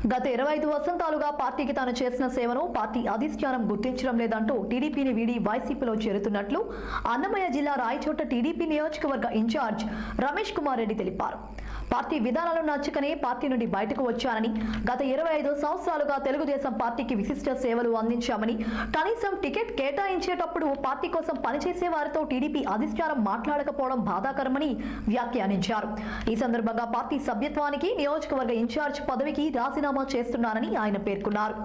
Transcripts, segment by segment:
గత 25 వసంతాలుగా పార్టీకి తాను చేసిన సేవను పార్టీ అధిష్టానం గుర్తించడం లేదంటూ టీడీపీని వీడి వైసీపీలో చేరుతున్నట్లు అన్నమయ్య జిల్లా రాయచోట టీడీపీ నియోజకవర్గ ఇన్ఛార్జ్ రమేష్ కుమార్ రెడ్డి తెలిపారు. పార్టీ విధానాలు నచ్చకనే పార్టీ నుండి బయటకు వచ్చానని, గత 25 సంవత్సరాలుగా తెలుగుదేశం పార్టీకి విశిష్ట సేవలు అందించామని, కనీసం టికెట్ కేటాయించేటప్పుడు పార్టీ కోసం పనిచేసే వారితో టీడీపీ అధిష్టానం మాట్లాడకపోవడం బాధాకరమని వ్యాఖ్యానించారు. ఈ సందర్భంగా పార్టీ సభ్యత్వానికి, నియోజకవర్గ ఇన్ఛార్జ్ పదవికి రాజీనామా చేస్తున్నానని ఆయన పేర్కొన్నారు.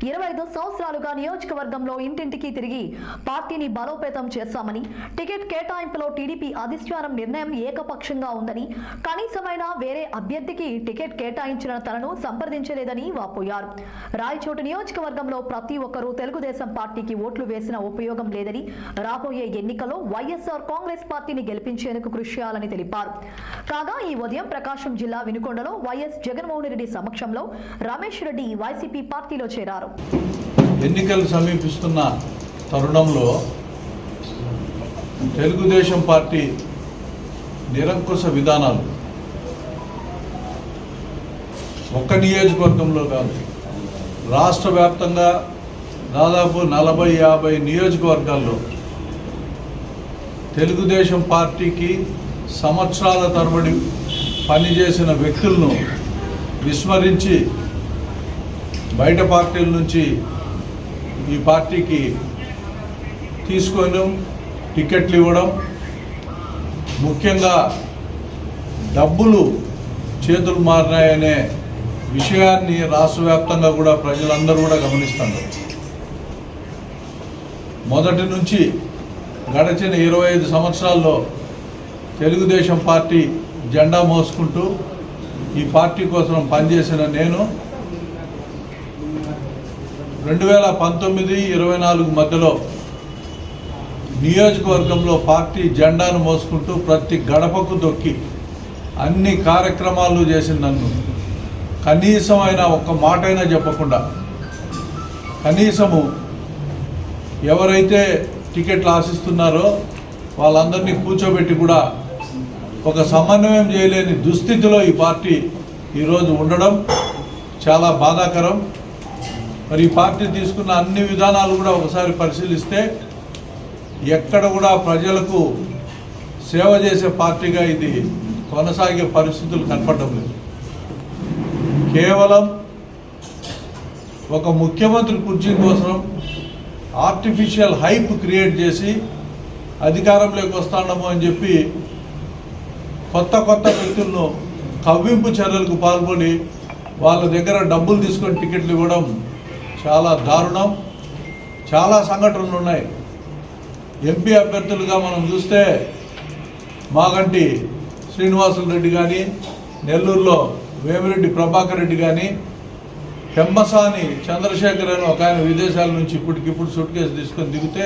25 సంవత్సరాలుగా నియోజకవర్గంలో ఇంటింటికి తిరిగి పార్టీని బలోపేతం చేశామని, టికెట్ కేటాయింపులో టీడీపీ అధిష్టానం నిర్ణయం ఏకపక్షంగా ఉందని, కనీసమైన వేరే అభ్యర్థికి టికెట్ కేటాయించిన తనను సంప్రదించలేదని వాపోయారు. రాయచోటు నియోజకవర్గంలో ప్రతి ఒక్కరూ తెలుగుదేశం పార్టీకి ఓట్లు వేసిన ఉపయోగం లేదని, రాబోయే ఎన్నికల్లో వైఎస్ఆర్ కాంగ్రెస్ పార్టీని గెలిపించేందుకు కృషి చేయాలని తెలిపారు. కాగా ఈ ఉదయం ప్రకాశం జిల్లా వినుకొండలో వైఎస్ జగన్మోహన్ రెడ్డి సమక్షంలో రమేష్ రెడ్డి వైసీపీ పార్టీలో చేరారు. ఎన్నికలు సమీపిస్తున్న తరుణంలో తెలుగుదేశం పార్టీ నిరంకుశ విధానాలు ఒక్క నియోజకవర్గంలో కాదు, రాష్ట్ర వ్యాప్తంగా దాదాపు 40-50 నియోజకవర్గాల్లో తెలుగుదేశం పార్టీకి సంవత్సరాల తరబడి పనిచేసిన వ్యక్తులను విస్మరించి బయట పార్టీల నుంచి ఈ పార్టీకి తీసుకోవడం, టికెట్లు ఇవ్వడం, ముఖ్యంగా డబ్బులు చేతులు మారినాయనే విషయాన్ని రాష్ట్ర వ్యాప్తంగా కూడా ప్రజలందరూ కూడా గమనిస్తున్నారు. మొదటి నుంచి గడిచిన 25 సంవత్సరాల్లో తెలుగుదేశం పార్టీ జెండా మోసుకుంటూ ఈ పార్టీ కోసం పనిచేసిన నేను 2019-24 మధ్యలో నియోజకవర్గంలో పార్టీ జెండాను మోసుకుంటూ ప్రతి గడపకు దొక్కి అన్ని కార్యక్రమాలు చేసిన నన్ను కనీసం అయినా ఒక్క మాట అయినా చెప్పకుండా, కనీసము ఎవరైతే టికెట్లు ఆశిస్తున్నారో వాళ్ళందరినీ కూర్చోబెట్టి కూడా ఒక సమన్వయం చేయలేని దుస్థితిలో ఈ పార్టీ ఈరోజు ఉండడం చాలా బాధాకరం. మరి ఈ పార్టీ తీసుకున్న అన్ని విధానాలు కూడా ఒకసారి పరిశీలిస్తే ఎక్కడ కూడా ప్రజలకు సేవ చేసే పార్టీగా ఇది కొనసాగే పరిస్థితులు కనపడడం లేదు. కేవలం ఒక ముఖ్యమంత్రి కుర్చీ కోసం ఆర్టిఫిషియల్ హైప్ క్రియేట్ చేసి అధికారంలోకి వస్తాడము అని చెప్పి కొత్త వ్యక్తులను కవ్వింపు చర్యలకు పాల్పడి వాళ్ళ దగ్గర డబ్బులు తీసుకొని టికెట్లు ఇవ్వడం చాలా దారుణం. చాలా సంఘటనలు ఉన్నాయి. ఎంపీ అభ్యర్థులుగా మనం చూస్తే మాగంటి శ్రీనివాసులు రెడ్డి కానీ, నెల్లూరులో వేమిరెడ్డి ప్రభాకర్ రెడ్డి కానీ, పెమ్మసాని చంద్రశేఖర్ అని ఒక ఆయన విదేశాల నుంచి ఇప్పటికిప్పుడు సూట్ కేసు తీసుకొని దిగితే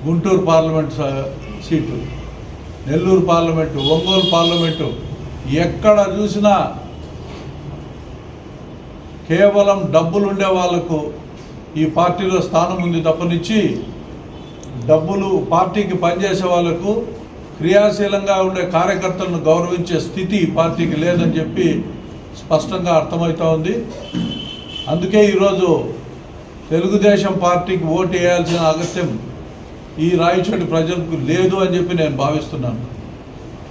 Guntur parliament seat, Nellore parliament, Ongole parliament ఎక్కడ చూసినా కేవలం డబ్బులు ఉండే వాళ్లకు ఈ పార్టీలో స్థానం ఉంది తప్పనిచ్చి డబ్బులు పార్టీకి పనిచేసే వాళ్లకు, క్రియాశీలంగా ఉండే కార్యకర్తలను గౌరవించే స్థితి పార్టీకి లేదని చెప్పి స్పష్టంగా అర్థమవుతూ ఉంది. అందుకే ఈరోజు తెలుగుదేశం పార్టీకి ఓటు వేయాల్సిన అగత్యం ఈ రాయచోటి ప్రజలకు లేదు అని చెప్పి నేను భావిస్తున్నాను.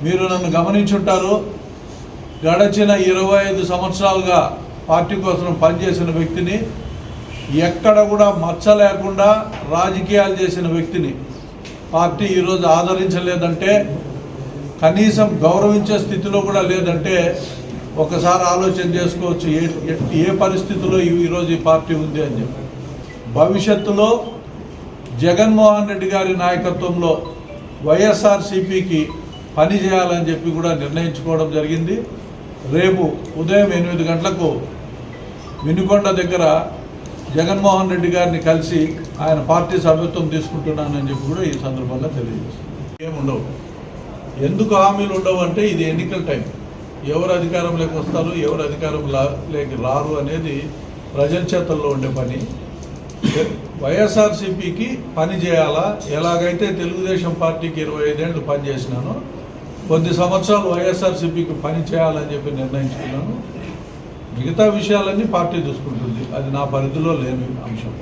మీరు నన్ను గమనించుంటారు. గడచిన 25 సంవత్సరాలుగా పార్టీ కోసం పనిచేసిన వ్యక్తిని, ఎక్కడ కూడా మచ్చ లేకుండా రాజకీయాలు చేసిన వ్యక్తిని పార్టీ ఈరోజు ఆదరించలేదంటే, కనీసం గౌరవించే స్థితిలో కూడా లేదంటే ఒకసారి ఆలోచన చేసుకోవచ్చు ఏ పరిస్థితిలో ఈరోజు ఈ పార్టీ ఉంది అని చెప్పి. భవిష్యత్తులో జగన్మోహన్ రెడ్డి గారి నాయకత్వంలో వైఎస్ఆర్సీపీకి పని చేయాలని చెప్పి కూడా నిర్ణయించుకోవడం జరిగింది. రేపు ఉదయం 8 గంటలకు వినుకొండ దగ్గర జగన్మోహన్ రెడ్డి గారిని కలిసి ఆయన పార్టీ సభ్యత్వం తీసుకుంటున్నానని చెప్పి కూడా ఈ సందర్భంగా తెలియజేస్తుంది. ఏముండవు. ఎందుకు హామీలు ఉండవు అంటే ఇది ఎన్నికల టైం. ఎవరు అధికారంలోకి వస్తారు, ఎవరు అధికారంలోకి రారు అనేది ప్రజల చేతల్లో ఉండే పని. వైఎస్ఆర్సీపీకి పని చేయాలా, ఎలాగైతే తెలుగుదేశం పార్టీకి 25 ఏళ్ళు పనిచేసినానో కొద్ది సంవత్సరాలు వైఎస్ఆర్సీపీకి పని చేయాలని చెప్పి నిర్ణయించుకున్నాను. మిగతా విషయాలన్నీ పార్టీ చూసుకుంటుంది, అది నా పరిధిలో లేని అంశం.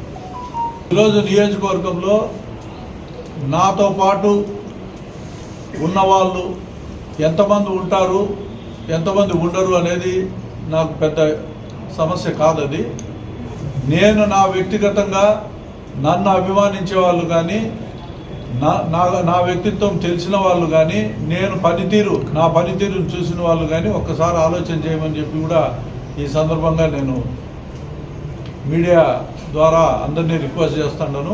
ఈరోజు నియోజకవర్గంలో నాతో పాటు ఉన్నవాళ్ళు ఎంతమంది ఉంటారు, ఎంతమంది ఉండరు అనేది నాకు పెద్ద సమస్య కాదది. నేను నా వ్యక్తిగతంగా నన్ను అభిమానించే వాళ్ళు కానీ నా వ్యక్తిత్వం తెలిసిన వాళ్ళు కానీ నా పనితీరును చూసిన వాళ్ళు కానీ ఒక్కసారి ఆలోచన చేయమని చెప్పి కూడా ఈ సందర్భంగా నేను మీడియా ద్వారా అందరినీ రిక్వెస్ట్ చేస్తున్నాను.